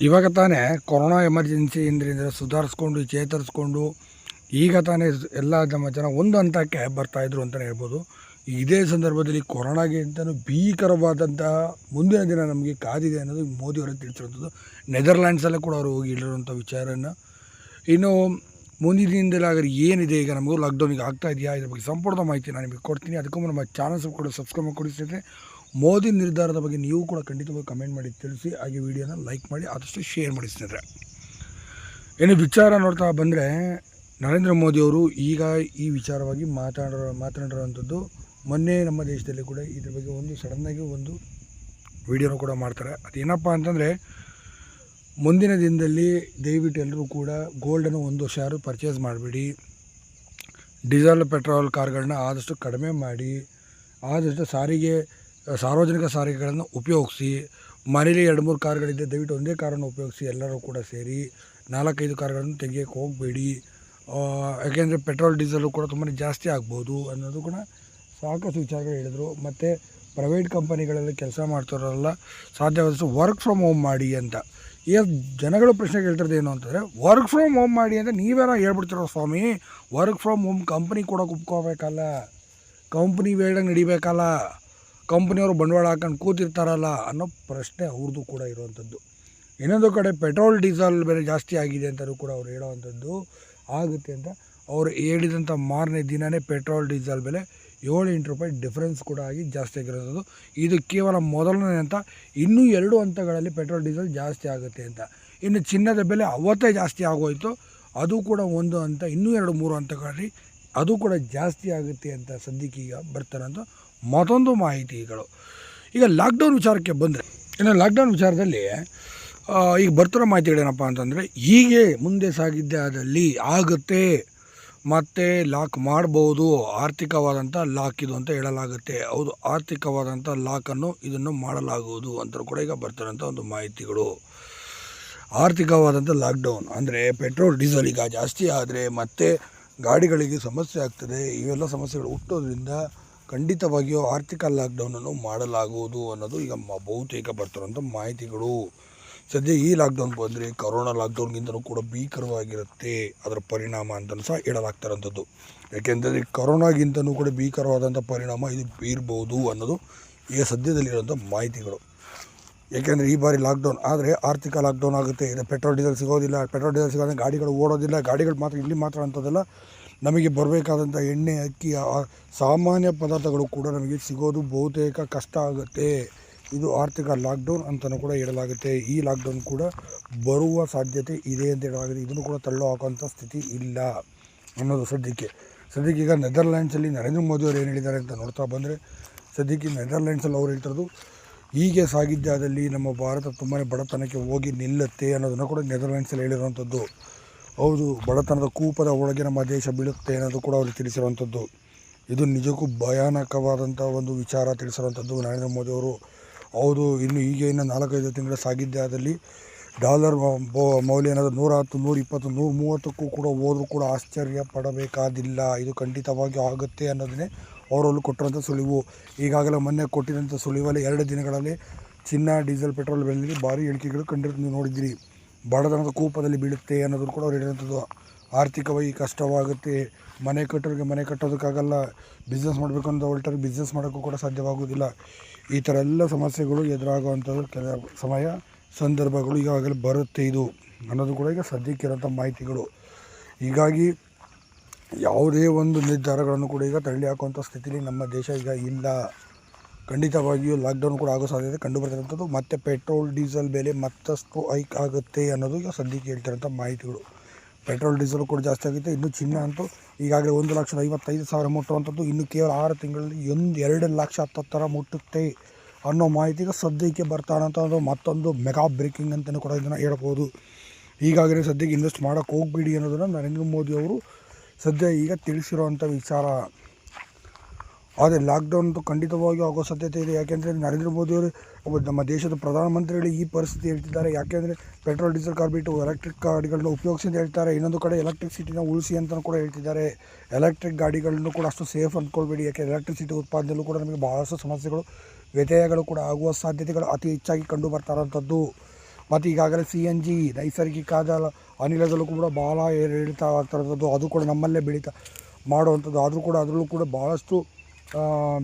ಇವಾಗ ತಾನೇ ಕೊರೋನಾ ಎಮರ್ಜೆನ್ಸಿಯಿಂದ ಸುಧಾರಿಸ್ಕೊಂಡು ಚೇತರಿಸ್ಕೊಂಡು ಈಗ ತಾನೇ ಎಲ್ಲ ನಮ್ಮ ಜನ ಒಂದು ಹಂತಕ್ಕೆ ಬರ್ತಾಯಿದ್ರು ಅಂತಲೇ ಹೇಳ್ಬೋದು. ಇದೇ ಸಂದರ್ಭದಲ್ಲಿ ಕೊರೋನಾಗಿಂತಲೂ ಭೀಕರವಾದಂತಹ ಮುಂದಿನ ದಿನ ನಮಗೆ ಕಾದಿದೆ ಅನ್ನೋದು ಮೋದಿಯವರೇ ತಿಳಿಸಿರುವಂಥದ್ದು. ನೆದರ್ಲ್ಯಾಂಡ್ಸಲ್ಲೇ ಕೂಡ ಅವರು ಹೋಗಿ ಹೇಳಿರುವಂಥ ವಿಚಾರನ. ಇನ್ನು ಮುಂದಿನ ದಿನದಲ್ಲಿ ಏನಿದೆ, ಈಗ ನಮಗೂ ಲಾಕ್ಡೌನ್ ಈಗ ಆಗ್ತಾ ಇದೆಯಾ, ಇದ್ರ ಬಗ್ಗೆ ಸಂಪೂರ್ಣ ಮಾಹಿತಿ ನಾನು ನಿಮಗೆ ಕೊಡ್ತೀನಿ. ಅದಕ್ಕೂ ನಮ್ಮ ಚಾನಲ್ಸ್ ಕೂಡ ಸಬ್ಸ್ಕ್ರೈಬ್ ಮಾಡಿ ಸ್ನೇಹಿತರೆ. ಮೋದಿ ನಿರ್ಧಾರದ ಬಗ್ಗೆ ನೀವು ಕೂಡ ಖಂಡಿತವಾಗಿ ಕಮೆಂಟ್ ಮಾಡಿ ತಿಳಿಸಿ, ಹಾಗೆ ವಿಡಿಯೋನ ಲೈಕ್ ಮಾಡಿ ಆದಷ್ಟು ಶೇರ್ ಮಾಡಿ ಸ್ನೇಹಿತರೆ. ಏನು ವಿಚಾರ ನೋಡ್ತಾ ಬಂದರೆ, ನರೇಂದ್ರ ಮೋದಿಯವರು ಈಗ ಈ ವಿಚಾರವಾಗಿ ಮಾತನಾಡಿರುವಂಥದ್ದು. ಮೊನ್ನೆ ನಮ್ಮ ದೇಶದಲ್ಲಿ ಕೂಡ ಇದ್ರ ಬಗ್ಗೆ ಒಂದು ಸಡನ್ನಾಗಿ ಒಂದು ವಿಡಿಯೋನ ಕೂಡ ಮಾಡ್ತಾರೆ. ಅದೇನಪ್ಪ ಅಂತಂದರೆ, ಮುಂದಿನ ದಿನದಲ್ಲಿ ದಯವಿಟ್ಟು ಎಲ್ಲರೂ ಕೂಡ ಗೋಲ್ಡನ್ನು 1 ವರ್ಷ ಯಾರು ಪರ್ಚೇಸ್ ಮಾಡಿಬಿಡಿ, ಡೀಸೆಲ್ ಪೆಟ್ರೋಲ್ ಕಾರ್ಗಳನ್ನ ಆದಷ್ಟು ಕಡಿಮೆ ಮಾಡಿ, ಆದಷ್ಟು ಸಾರ್ವಜನಿಕ ಸಾರಿಗೆಗಳನ್ನು ಉಪಯೋಗಿಸಿ. ಮನೇಲಿ 2-3 ಕಾರ್ಗಳಿದ್ದೆ ದಯವಿಟ್ಟು ಒಂದೇ ಕಾರನ್ನು ಉಪಯೋಗಿಸಿ, ಎಲ್ಲರೂ ಕೂಡ ಸೇರಿ 4-5 ಕಾರ್ಗಳನ್ನು ತೆಗಿಯೋಕ್ಕೆ ಹೋಗಬೇಡಿ. ಯಾಕೆಂದರೆ ಪೆಟ್ರೋಲ್ ಡೀಸೆಲು ಕೂಡ ತುಂಬಾ ಜಾಸ್ತಿ ಆಗ್ಬೋದು ಅನ್ನೋದು ಕೂಡ ಸಾಕಷ್ಟು ವಿಚಾರಗಳು ಹೇಳಿದರು. ಮತ್ತು ಪ್ರೈವೇಟ್ ಕಂಪನಿಗಳಲ್ಲಿ ಕೆಲಸ ಮಾಡ್ತಾರಲ್ಲ, ಸಾಧ್ಯವಾದಷ್ಟು ವರ್ಕ್ ಫ್ರಮ್ ಹೋಮ್ ಮಾಡಿ ಅಂತ. ಈಗ ಜನಗಳು ಪ್ರಶ್ನೆ ಕೇಳ್ತಿರೋದು ಏನು ಅಂತಂದರೆ, ವರ್ಕ್ ಫ್ರಮ್ ಹೋಮ್ ಮಾಡಿ ಅಂತ ನೀವೇನೋ ಹೇಳ್ಬಿಡ್ತಿರೋ ಸ್ವಾಮಿ. ವರ್ಕ್ ಫ್ರಮ್ ಹೋಮ್ ಕಂಪ್ನಿ ಕೂಡ ಒಪ್ಕೋಬೇಕಲ್ಲ, ಕಂಪ್ನಿ ವೇಳಾಗಿ ನಡಿಬೇಕಲ್ಲ, ಕಂಪ್ನಿಯವರು ಬಂಡವಾಳ ಹಾಕೊಂಡು ಕೂತಿರ್ತಾರಲ್ಲ ಅನ್ನೋ ಪ್ರಶ್ನೆ ಅವ್ರದ್ದು ಕೂಡ ಇರುವಂಥದ್ದು. ಇನ್ನೊಂದು ಕಡೆ ಪೆಟ್ರೋಲ್ ಡೀಸೆಲ್ ಬೆಲೆ ಜಾಸ್ತಿ ಆಗಿದೆ ಅಂತಲೂ ಕೂಡ ಅವ್ರು ಹೇಳೋವಂಥದ್ದು ಆಗುತ್ತೆ ಅಂತ. ಅವರು ಹೇಳಿದಂಥ ಮಾರನೇ ದಿನವೇ ಪೆಟ್ರೋಲ್ ಡೀಸೆಲ್ ಬೆಲೆ 7-8 ರೂಪಾಯಿ ಡಿಫ್ರೆನ್ಸ್ ಕೂಡ ಆಗಿ ಜಾಸ್ತಿ ಆಗಿರೋದು. ಇದು ಕೇವಲ ಮೊದಲನೇ ಹಂತ, ಇನ್ನೂ 2 ಹಂತಗಳಲ್ಲಿ ಪೆಟ್ರೋಲ್ ಡೀಸೆಲ್ ಜಾಸ್ತಿ ಆಗುತ್ತೆ ಅಂತ. ಇನ್ನು ಚಿನ್ನದ ಬೆಲೆ ಅವತ್ತೇ ಜಾಸ್ತಿ ಆಗೋಯಿತು, ಅದು ಕೂಡ ಒಂದು ಹಂತ, ಇನ್ನೂ 2-3 ಹಂತಗಳಲ್ಲಿ ಅದು ಕೂಡ ಜಾಸ್ತಿ ಆಗುತ್ತೆ ಅಂತ ಸದ್ಯಕ್ಕೆ ಈಗ ಬರ್ತಾರಂತ ಮತ್ತೊಂದು ಮಾಹಿತಿಗಳು. ಈಗ ಲಾಕ್ಡೌನ್ ವಿಚಾರಕ್ಕೆ ಬಂದರೆ, ಇನ್ನು ಲಾಕ್ಡೌನ್ ವಿಚಾರದಲ್ಲಿ ಈಗ ಬರ್ತಿರೋ ಮಾಹಿತಿಗಳೇನಪ್ಪ ಅಂತಂದರೆ, ಹೀಗೆ ಮುಂದೆ ಸಾಗಿದ್ದೇ ಆದಲ್ಲಿ ಆಗುತ್ತೆ, ಮತ್ತು ಲಾಕ್ ಮಾಡ್ಬೋದು, ಆರ್ಥಿಕವಾದಂಥ ಲಾಕ್ ಇದು ಅಂತ ಹೇಳಲಾಗುತ್ತೆ. ಹೌದು, ಆರ್ಥಿಕವಾದಂಥ ಲಾಕನ್ನು ಇದನ್ನು ಮಾಡಲಾಗುವುದು ಅಂತ ಕೂಡ ಈಗ ಬರ್ತಾರಂಥ ಒಂದು ಮಾಹಿತಿಗಳು. ಆರ್ಥಿಕವಾದಂಥ ಲಾಕ್ಡೌನ್ ಅಂದರೆ ಪೆಟ್ರೋಲ್ ಡೀಸೆಲ್ ಈಗ ಜಾಸ್ತಿ ಆದರೆ ಮತ್ತೆ ಗಾಡಿಗಳಿಗೆ ಸಮಸ್ಯೆ ಆಗ್ತದೆ. ಇವೆಲ್ಲ ಸಮಸ್ಯೆಗಳು ಹುಟ್ಟೋದ್ರಿಂದ ಖಂಡಿತವಾಗಿಯೂ ಆರ್ಥಿಕ ಲಾಕ್ಡೌನನ್ನು ಮಾಡಲಾಗುವುದು ಅನ್ನೋದು ಈಗ ಬಹುತೇಕ ಬರ್ತಿರೋಂಥ ಮಾಹಿತಿಗಳು. ಸದ್ಯ ಈ ಲಾಕ್ಡೌನ್ ಬಂದರೆ ಕರೋನಾ ಲಾಕ್ಡೌನ್ಗಿಂತಲೂ ಕೂಡ ಭೀಕರವಾಗಿರುತ್ತೆ ಅದರ ಪರಿಣಾಮ ಅಂತಲೂ ಸಹ ಹೇಳಲಾಗ್ತಿರೋಂಥದ್ದು. ಯಾಕೆಂದರೆ ಕರೋನಾಗಿಂತಲೂ ಕೂಡ ಭೀಕರವಾದಂಥ ಪರಿಣಾಮ ಇದು ಬೀರ್ಬೋದು ಅನ್ನೋದು ಈಗ ಸದ್ಯದಲ್ಲಿರೋಂಥ ಮಾಹಿತಿಗಳು. ಏಕೆಂದರೆ ಈ ಬಾರಿ ಲಾಕ್ಡೌನ್ ಆದರೆ ಆರ್ಥಿಕ ಲಾಕ್ಡೌನ್ ಆಗುತ್ತೆ. ಇದು ಪೆಟ್ರೋಲ್ ಡೀಸೆಲ್ ಸಿಗೋದಿಲ್ಲ, ಪೆಟ್ರೋಲ್ ಡೀಸೆಲ್ ಸಿಗೋದ್ರೆ ಗಾಡಿಗಳು ಓಡೋದಿಲ್ಲ, ಗಾಡಿಗಳು ಮಾತ್ರ ಇಲ್ಲಿ ಮಾತ್ರ ಅಂಥದ್ದೆಲ್ಲ, ನಮಗೆ ಬರಬೇಕಾದಂಥ ಎಣ್ಣೆ, ಅಕ್ಕಿ, ಸಾಮಾನ್ಯ ಪದಾರ್ಥಗಳು ಕೂಡ ನಮಗೆ ಸಿಗೋದು ಬಹುತೇಕ ಕಷ್ಟ ಆಗುತ್ತೆ. ಇದು ಆರ್ಥಿಕ ಲಾಕ್ಡೌನ್ ಅಂತಲೂ ಕೂಡ ಹೇಳಲಾಗುತ್ತೆ. ಈ ಲಾಕ್ಡೌನ್ ಕೂಡ ಬರುವ ಸಾಧ್ಯತೆ ಇದೆ ಅಂತ ಹೇಳಲಾಗಿದೆ. ಇದನ್ನು ಕೂಡ ತಳ್ಳೋ ಹಾಕೋಂಥ ಸ್ಥಿತಿ ಇಲ್ಲ ಅನ್ನೋದು ಸದ್ಯಕ್ಕೆ ಈಗ ನೆದರ್ಲ್ಯಾಂಡ್ಸಲ್ಲಿ ನರೇಂದ್ರ ಮೋದಿಯವರು ಏನು ಹೇಳಿದ್ದಾರೆ ಅಂತ ನೋಡ್ತಾ ಬಂದರೆ, ಸದ್ಯಕ್ಕೆ ನೆದರ್ಲ್ಯಾಂಡ್ಸಲ್ಲಿ ಅವ್ರು ಹೇಳ್ತಿರೋದು, ಹೀಗೆ ಸಾಗಿದ್ದೆ ಆದಲ್ಲಿ ನಮ್ಮ ಭಾರತ ತುಂಬಾ ಬಡತನಕ್ಕೆ ಹೋಗಿ ನಿಲ್ಲುತ್ತೆ ಅನ್ನೋದನ್ನು ಕೂಡ ನೆದರ್ಲ್ಯಾಂಡ್ಸಲ್ಲಿ ಹೇಳಿರುವಂಥದ್ದು. ಹೌದು, ಬಡತನದ ಕೂಪದ ಒಳಗೆ ನಮ್ಮ ದೇಶ ಬೀಳುತ್ತೆ ಅನ್ನೋದು ಕೂಡ ಅವರು ತಿಳಿಸಿರುವಂಥದ್ದು. ಇದು ನಿಜಕ್ಕೂ ಭಯಾನಕವಾದಂಥ ಒಂದು ವಿಚಾರ ತಿಳಿಸಿರುವಂಥದ್ದು ನರೇಂದ್ರ ಮೋದಿಯವರು. ಹೌದು, ಇನ್ನು 4-5 ತಿಂಗಳ ಸಾಗಿದ್ದೆ ಆದಲ್ಲಿ ಡಾಲರ್ ಮೌಲ್ಯ ಏನಾದರೂ 110, 120, 130ಕ್ಕೂ ಕೂಡ ಹೋದರೂ ಕೂಡ ಆಶ್ಚರ್ಯ ಪಡಬೇಕಾದಿಲ್ಲ. ಇದು ಖಂಡಿತವಾಗಿ ಆಗುತ್ತೆ ಅನ್ನೋದನ್ನೇ ಅವರಲ್ಲಿ ಕೊಟ್ಟಿರೋಂಥ ಸುಳಿವು. ಈಗಾಗಲೇ ಮೊನ್ನೆ ಕೊಟ್ಟಿರೋಂಥ ಸುಳಿವಲ್ಲಿ 2 ದಿನಗಳಲ್ಲಿ ಚಿನ್ನ, ಡೀಸೆಲ್, ಪೆಟ್ರೋಲ್ ಬೆಲೆಯಲ್ಲಿ ಭಾರಿ ಇಳಿಕೆಗಳು ಕಂಡಿರೋದು ನೀವು ನೋಡಿದ್ದೀರಿ. ಬಡತನದ ಕೂಪದಲ್ಲಿ ಬೀಳುತ್ತೆ ಅನ್ನೋದನ್ನು ಕೂಡ ಅವ್ರು ಹೇಳಿರೋಂಥದ್ದು. ಆರ್ಥಿಕವಾಗಿ ಕಷ್ಟವಾಗುತ್ತೆ, ಮನೆ ಕಟ್ಟೋದಕ್ಕಾಗಲ್ಲ, ಬಿಸ್ನೆಸ್ ಮಾಡಬೇಕು ಅಂತ ಹೊರಟರೆ ಬಿಸ್ನೆಸ್ ಮಾಡೋಕ್ಕೂ ಕೂಡ ಸಾಧ್ಯವಾಗೋದಿಲ್ಲ. ಈ ಥರ ಎಲ್ಲ ಸಮಸ್ಯೆಗಳು ಎದುರಾಗುವಂಥದ್ದು ಕೆಲ ಸಂದರ್ಭಗಳು ಈಗಾಗಲೇ ಬರುತ್ತೆ ಇದು ಅನ್ನೋದು ಕೂಡ ಈಗ ಸದ್ಯಕ್ಕಿರೋಂಥ ಮಾಹಿತಿಗಳು. ಹೀಗಾಗಿ ಯಾವುದೇ ಒಂದು ನಿರ್ಧಾರಗಳನ್ನು ಕೂಡ ಈಗ ತಳ್ಳಿ ಹಾಕುವಂಥ ಸ್ಥಿತಿಲಿ ನಮ್ಮ ದೇಶ ಈಗ ಇಲ್ಲ. ಖಂಡಿತವಾಗಿಯೂ ಲಾಕ್ಡೌನ್ ಕೂಡ ಆಗೋ ಸಾಧ್ಯತೆ ಕಂಡು ಬರ್ತಿರೋಂಥದ್ದು. ಮತ್ತು ಪೆಟ್ರೋಲ್ ಡೀಸೆಲ್ ಬೆಲೆ ಮತ್ತಷ್ಟು ಹೈಕ್ ಆಗುತ್ತೆ ಅನ್ನೋದು ಈಗ ಸದ್ಯಕ್ಕೆ ಹೇಳ್ತಿರೋಂಥ ಮಾಹಿತಿಗಳು. ಪೆಟ್ರೋಲ್ ಡೀಸೆಲ್ ಕೂಡ ಜಾಸ್ತಿ ಆಗುತ್ತೆ. ಇನ್ನು ಚಿನ್ನ ಅಂತೂ ಈಗಾಗಲೇ 1,55,000 ಮುಟ್ಟುವಂಥದ್ದು, ಇನ್ನು ಕೇವಲ 6 ತಿಂಗಳಲ್ಲಿ 2,10,000 ಮುಟ್ಟುತ್ತೆ ಅನ್ನೋ ಮಾಹಿತಿಗೆ ಸದ್ಯಕ್ಕೆ ಬರ್ತಾರಂಥ ಮತ್ತೊಂದು ಮೆಗಾ ಬ್ರೇಕಿಂಗ್ ಅಂತಲೂ ಕೂಡ ಇದನ್ನು ಹೇಳ್ಬೋದು. ಈಗಾಗಲೇ ಸದ್ಯಕ್ಕೆ ಇನ್ವೆಸ್ಟ್ ಮಾಡೋಕ್ಕೆ ಹೋಗಬೇಡಿ ಅನ್ನೋದನ್ನು ನರೇಂದ್ರ ಮೋದಿ ಅವರು ಸದ್ಯ ಈಗ ತಿಳಿಸಿರುವಂಥ ವಿಚಾರ. ಆದರೆ ಲಾಕ್ಡೌನ್ ಅಂತೂ ಖಂಡಿತವಾಗಿಯೂ ಆಗೋ ಸಾಧ್ಯತೆ ಇದೆ. ಯಾಕೆಂದರೆ ನರೇಂದ್ರ ಮೋದಿಯವರು ನಮ್ಮ ದೇಶದ ಪ್ರಧಾನಮಂತ್ರಿಗಳು ಈ ಪರಿಸ್ಥಿತಿ ಹೇಳ್ತಿದ್ದಾರೆ. ಯಾಕೆಂದರೆ ಪೆಟ್ರೋಲ್ ಡೀಸೆಲ್ ಕಾರ್ ಬಿಟ್ಟು ಎಲೆಕ್ಟ್ರಿಕ್ ಗಾಡಿಗಳನ್ನ ಉಪಯೋಗಿಸಿ ಅಂತ ಹೇಳ್ತಾರೆ. ಇನ್ನೊಂದು ಕಡೆ ಎಲೆಕ್ಟ್ರಿಸಿಟಿನ ಉಳಿಸಿ ಅಂತಲೂ ಕೂಡ ಹೇಳ್ತಿದ್ದಾರೆ. ಎಲೆಕ್ಟ್ರಿಕ್ ಗಾಡಿಗಳನ್ನು ಕೂಡ ಅಷ್ಟು ಸೇಫ್ ಅಂದ್ಕೊಳ್ಬೇಡಿ. ಯಾಕೆ ಎಲೆಕ್ಟ್ರಿಸಿಟಿ ಉತ್ಪಾದನೆಯಲ್ಲೂ ಕೂಡ ನಮಗೆ ಭಾಳಷ್ಟು ಸಮಸ್ಯೆಗಳು, ವ್ಯತ್ಯಯಗಳು ಕೂಡ ಆಗುವ ಸಾಧ್ಯತೆಗಳು ಅತಿ ಹೆಚ್ಚಾಗಿ ಕಂಡು ಬರ್ತಾ ಇರೋಂಥದ್ದು. ಮತ್ತು ಈಗಾಗಲೇ CNG ನೈಸರ್ಗಿಕ ಅನಿಲದಲ್ಲೂ ಕೂಡ ಭಾಳ ಏರಿಳಿತ ಆಗ್ತಿರೋಂಥದ್ದು, ಅದು ಕೂಡ ನಮ್ಮಲ್ಲೇ ಬೆಳೀತಾ ಮಾಡುವಂಥದ್ದು. ಆದರೂ ಕೂಡ ಅದರಲ್ಲೂ ಕೂಡ ಭಾಳಷ್ಟು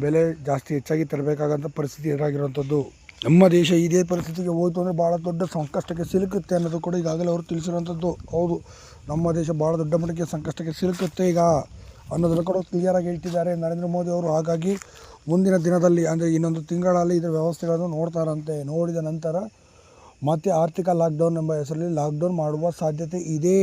ಬೆಲೆ ಜಾಸ್ತಿ ಹೆಚ್ಚಾಗಿ ತರಬೇಕಾದಂಥ ಪರಿಸ್ಥಿತಿ ಎದುರಾಗಿರುವಂಥದ್ದು. ನಮ್ಮ ದೇಶ ಇದೇ ಪರಿಸ್ಥಿತಿಗೆ ಹೋಯಿತು ಅಂದರೆ ಭಾಳ ದೊಡ್ಡ ಸಂಕಷ್ಟಕ್ಕೆ ಸಿಲುಕುತ್ತೆ ಅನ್ನೋದು ಕೂಡ ಈಗಾಗಲೇ ಅವರು ತಿಳಿಸಿರುವಂಥದ್ದು. ಹೌದು, ನಮ್ಮ ದೇಶ ಭಾಳ ದೊಡ್ಡ ಮಟ್ಟಿಗೆ ಸಂಕಷ್ಟಕ್ಕೆ ಸಿಲುಕುತ್ತೆ ಈಗ ಅನ್ನೋದನ್ನು ಕೂಡ ಕ್ಲಿಯರಾಗಿ ಹೇಳ್ತಿದ್ದಾರೆ ನರೇಂದ್ರ ಮೋದಿ ಅವರು. ಹಾಗಾಗಿ ಮುಂದಿನ ದಿನದಲ್ಲಿ ಅಂದರೆ ಇನ್ನೊಂದು ತಿಂಗಳಲ್ಲಿ ಇದರ ವ್ಯವಸ್ಥೆಗಳನ್ನು ನೋಡ್ತಾರಂತೆ. ನೋಡಿದ ನಂತರ ಮತ್ತೆ ಆರ್ಥಿಕ ಲಾಕ್ಡೌನ್ ಎಂಬ ಹೆಸರಲ್ಲಿ ಲಾಕ್ಡೌನ್ ಮಾಡುವ ಸಾಧ್ಯತೆ ಇದೆ.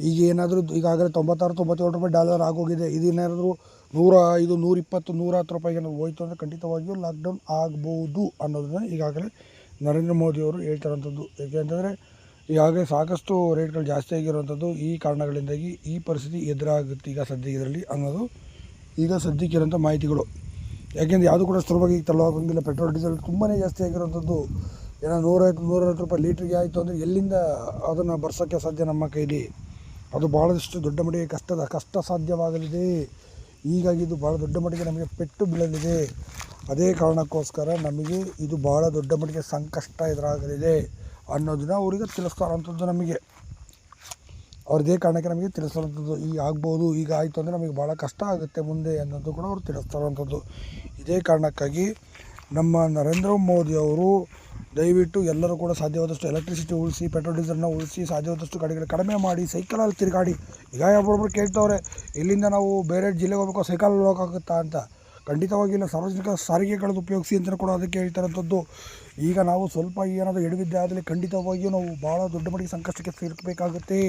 ಈಗ ಏನಾದರೂ ಈಗಾಗಲೇ 96-97 ರೂಪಾಯಿ ಡಾಲರ್ ಆಗೋಗಿದೆ. ಇದೇನಾದರೂ 105, 120, 110 ರೂಪಾಯಿಗೆ ಹೋಯಿತು ಅಂದರೆ ಖಂಡಿತವಾಗಿಯೂ ಲಾಕ್ಡೌನ್ ಆಗ್ಬೋದು ಅನ್ನೋದನ್ನು ಈಗಾಗಲೇ ನರೇಂದ್ರ ಮೋದಿಯವರು ಹೇಳ್ತಾರಂಥದ್ದು. ಏಕೆಂತಂದರೆ ಈಗಾಗಲೇ ಸಾಕಷ್ಟು ರೇಟ್ಗಳು ಜಾಸ್ತಿ ಆಗಿರುವಂಥದ್ದು. ಈ ಕಾರಣಗಳಿಂದಾಗಿ ಈ ಪರಿಸ್ಥಿತಿ ಎದುರಾಗುತ್ತೆ ಈಗ ಸದ್ಯ ಇದರಲ್ಲಿ ಅನ್ನೋದು ಈಗ ಸದ್ಯಕ್ಕಿರೋಂಥ ಮಾಹಿತಿಗಳು. ಯಾಕೆಂದರೆ ಯಾವುದು ಕೂಡ ಸುಲಭವಾಗಿ ತಳ್ಳೋಗಂಗಿಲ್ಲ. ಪೆಟ್ರೋಲ್ ಡೀಸೆಲ್ ತುಂಬಾ ಜಾಸ್ತಿ ಆಗಿರುವಂಥದ್ದು. ಏನೋ 150-160 ರೂಪಾಯಿ ಲೀಟ್ರಿಗೆ ಆಯಿತು ಅಂದರೆ ಎಲ್ಲಿಂದ ಅದನ್ನು ಬರ್ಸೋಕ್ಕೆ ಸಾಧ್ಯ ನಮ್ಮ ಕೈಲಿ? ಅದು ಭಾಳಷ್ಟು ದೊಡ್ಡ ಮಟ್ಟಿಗೆ ಕಷ್ಟ ಸಾಧ್ಯವಾಗಲಿದೆ. ಹೀಗಾಗಿ ಇದು ಭಾಳ ದೊಡ್ಡ ಮಟ್ಟಿಗೆ ನಮಗೆ ಪೆಟ್ಟು ಬೀಳಲಿದೆ. ಅದೇ ಕಾರಣಕ್ಕೋಸ್ಕರ ನಮಗೆ ಇದು ಭಾಳ ದೊಡ್ಡ ಮಟ್ಟಿಗೆ ಸಂಕಷ್ಟ ಎದುರಾಗಲಿದೆ ಅನ್ನೋದನ್ನ ಅವರಿಗೆ ತಿಳಿಸ್ತಾರಂಥದ್ದು. ನಮಗೆ ಅವ್ರದ್ದೇ ಕಾರಣಕ್ಕೆ ನಮಗೆ ತಿಳಿಸ್ತಾರಂಥದ್ದು. ಈಗ ಆಗ್ಬೋದು, ಈಗ ಆಯಿತು ಅಂದರೆ ನಮಗೆ ಭಾಳ ಕಷ್ಟ ಆಗುತ್ತೆ ಮುಂದೆ ಅನ್ನೋದು ಕೂಡ ಅವ್ರು ತಿಳಿಸ್ತಾರಂಥದ್ದು. ಇದೇ ಕಾರಣಕ್ಕಾಗಿ ನಮ್ಮ ನರೇಂದ್ರ ಮೋದಿ ಅವರು ದಯವಿಟ್ಟು ಎಲ್ಲರೂ ಕೂಡ ಸಾಧ್ಯವಾದಷ್ಟು ಎಲೆಕ್ಟ್ರಿಸಿಟಿ ಉಳಿಸಿ, ಪೆಟ್ರೋಲ್ ಡೀಸೆಲ್ನ ಉಳಿಸಿ, ಸಾಧ್ಯವಾದಷ್ಟು ಗಾಡಿಗಳು ಕಡಿಮೆ ಮಾಡಿ, ಸೈಕಲಲ್ಲಿ ತಿರುಗಾಡಿ. ಈಗ ಒಬ್ಬೊಬ್ಬರು ಕೇಳ್ತವ್ರೆ, ಇಲ್ಲಿಂದ ನಾವು ಬೇರೆ ಜಿಲ್ಲೆಗೆ ಹೋಗ್ಬೇಕು, ಸೈಕಲಲ್ಲಿ ಹೋಗೋಕ್ಕಾಗುತ್ತಾ ಅಂತ. ಖಂಡಿತವಾಗಿಲ್ಲ, ಸಾರ್ವಜನಿಕ ಸಾರಿಗೆಗಳನ್ನು ಉಪಯೋಗಿಸಿ ಅಂತ ಕೂಡ ಅದಕ್ಕೆ ಹೇಳ್ತಾರಂಥದ್ದು. ಈಗ ನಾವು ಸ್ವಲ್ಪ ಏನಾದರೂ ಎಡವಿದ್ದೆ ಆದರೆ ಖಂಡಿತವಾಗಿಯೂ ನಾವು ಭಾಳ ದೊಡ್ಡ ಮಟ್ಟಿಗೆ ಸಂಕಷ್ಟಕ್ಕೆ ಸಿಲುಕಬೇಕಾಗುತ್ತೆ.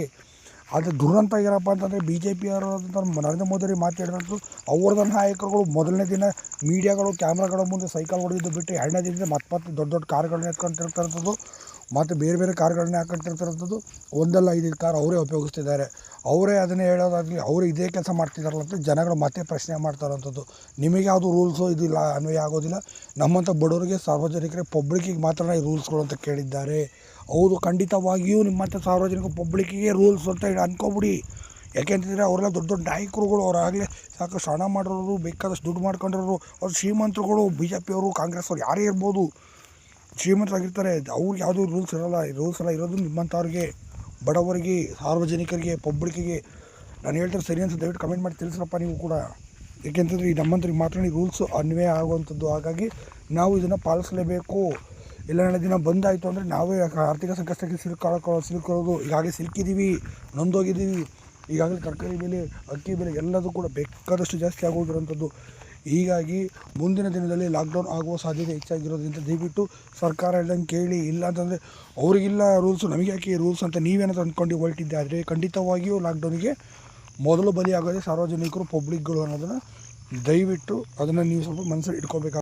ಆದರೆ ದುರಂತ ಏನಪ್ಪ ಅಂತಂದರೆ BJP ಅವರಾದಂಥ ನರೇಂದ್ರ ಮೋದಿಯವರು ಮಾತಾಡಿದಂಥದ್ದು, ಅವ್ರದ ನಾಯಕರುಗಳು ಮೊದಲನೇ ದಿನ ಮೀಡಿಯಾಗಳು ಕ್ಯಾಮ್ರಾಗಳ ಮುಂದೆ ಸೈಕಲ್ ಹೊಡೆದಿದ್ದು ಬಿಟ್ಟು 2ನೇ ದಿನದಿಂದ ಮತ್ತೆ ದೊಡ್ಡ ಕಾರ್ಗಳನ್ನ ಎತ್ಕೊಂತಿರ್ತಾರಂಥದ್ದು, ಮತ್ತು ಬೇರೆ ಕಾರ್ಗಳನ್ನೇ ಹಾಕ್ಕೊಂತಿರ್ತಾರಂಥದ್ದು. 1-5 ಕಾರ್ ಅವರೇ ಉಪಯೋಗಿಸ್ತಿದ್ದಾರೆ. ಅವರೇ ಅದನ್ನೇ ಹೇಳೋದಾಗಲಿ, ಅವರೇ ಇದೇ ಕೆಲಸ ಮಾಡ್ತಿದ್ದಾರಲ್ಲ ಅಂತ ಜನಗಳು ಮತ್ತೆ ಪ್ರಶ್ನೆ ಮಾಡ್ತಾರಂಥದ್ದು. ನಿಮಗೆ ಯಾವುದು ರೂಲ್ಸು ಇದಿಲ್ಲ, ಅನ್ವಯ ಆಗೋದಿಲ್ಲ. ನಮ್ಮಂಥ ಬಡವರಿಗೆ, ಸಾರ್ವಜನಿಕರಿಗೆ, ಪಬ್ಲಿಕ್ಕಿಗೆ ಮಾತ್ರ ಈ ರೂಲ್ಸ್ಗಳು ಅಂತ ಕೇಳಿದ್ದಾರೆ. ಹೌದು, ಖಂಡಿತವಾಗಿಯೂ ನಿಮ್ಮಂಥ ಸಾರ್ವಜನಿಕ ಪಬ್ಲಿಕ್ಕಿಗೆ ರೂಲ್ಸ್ ಅಂತ ಅನ್ಕೋಬಿಡಿ. ಯಾಕೆಂತಂದರೆ ಅವರೆಲ್ಲ ದೊಡ್ಡ ನಾಯಕರುಗಳು. ಅವರಾಗಲೇ ಸಾಕಷ್ಟು ಹಣ ಮಾಡಿರೋರು, ಬೇಕಾದಷ್ಟು ದುಡ್ಡು ಮಾಡ್ಕೊಂಡಿರೋರು, ಅವ್ರು ಶ್ರೀಮಂತರುಗಳು. BJP ಅವರು, ಕಾಂಗ್ರೆಸ್ ಅವರು ಯಾರೇ ಇರ್ಬೋದು, ಶ್ರೀಮಂತರಾಗಿರ್ತಾರೆ. ಅವ್ರಿಗೆ ಯಾವುದೂ ರೂಲ್ಸ್ ಇರೋಲ್ಲ. ರೂಲ್ಸ್ ಎಲ್ಲ ಇರೋದು ನಿಮ್ಮಂಥವ್ರಿಗೆ, ಬಡವರಿಗೆ, ಸಾರ್ವಜನಿಕರಿಗೆ, ಪಬ್ಲಿಕ್ಕಿಗೆ. ನಾನು ಹೇಳ್ತಾರೆ ಸರಿ ಅಂತ ದಯವಿಟ್ಟು ಕಮೆಂಟ್ ಮಾಡಿ ತಿಳಿಸ್ರಪ್ಪ ನೀವು ಕೂಡ. ಏಕೆಂತಂದರೆ ಈ ನಮ್ಮಂಥವ್ರಿಗೆ ಮಾತ್ರ ಈ ರೂಲ್ಸು ಅನ್ವಯ ಆಗುವಂಥದ್ದು. ಹಾಗಾಗಿ ನಾವು ಇದನ್ನು ಪಾಲಿಸಲೇಬೇಕು. ಇಲ್ಲ ನಾಳೆ ದಿನ ಬಂದಾಯಿತು ಅಂದರೆ ನಾವೇ ಆರ್ಥಿಕ ಸಂಕಷ್ಟಕ್ಕೆ ಸಿಲುಕೊಳ್ಳೋದು. ಈಗಾಗಲೇ ಸಿಲುಕಿದ್ದೀವಿ, ನೊಂದೋಗಿದ್ದೀವಿ. ಈಗಾಗಲೇ ತರಕಾರಿ ಬೆಲೆ, ಅಕ್ಕಿ ಬೆಲೆ ಎಲ್ಲದೂ ಕೂಡ ಬೇಕಾದಷ್ಟು ಜಾಸ್ತಿ ಆಗೋಗಿರೋಂಥದ್ದು. ಹೀಗಾಗಿ ಮುಂದಿನ ದಿನದಲ್ಲಿ ಲಾಕ್ಡೌನ್ ಆಗುವ ಸಾಧ್ಯತೆ ಹೆಚ್ಚಾಗಿರೋದ್ರಿಂದ ದಯವಿಟ್ಟು ಸರ್ಕಾರ ಹೇಳ್ದಂಗೆ ಕೇಳಿ. ಇಲ್ಲ ಅಂತಂದರೆ ಅವರಿಗಿಲ್ಲ ರೂಲ್ಸು, ನಮಗೆ ಯಾಕೆ ರೂಲ್ಸ್ ಅಂತ ನೀವೇನಾದರೂ ಅಂದ್ಕೊಂಡು ಹೊರಟಿದ್ದೆ ಆದರೆ ಖಂಡಿತವಾಗಿಯೂ ಲಾಕ್ಡೌನಿಗೆ ಮೊದಲು ಬಲಿಯಾಗೋದೇ ಸಾರ್ವಜನಿಕರು, ಪಬ್ಲಿಕ್ಗಳು ಅನ್ನೋದನ್ನು ದಯವಿಟ್ಟು ಅದನ್ನು ನೀವು ಸ್ವಲ್ಪ ಮನಸ್ಸಲ್ಲಿ ಇಟ್ಕೋಬೇಕಾಗುತ್ತೆ.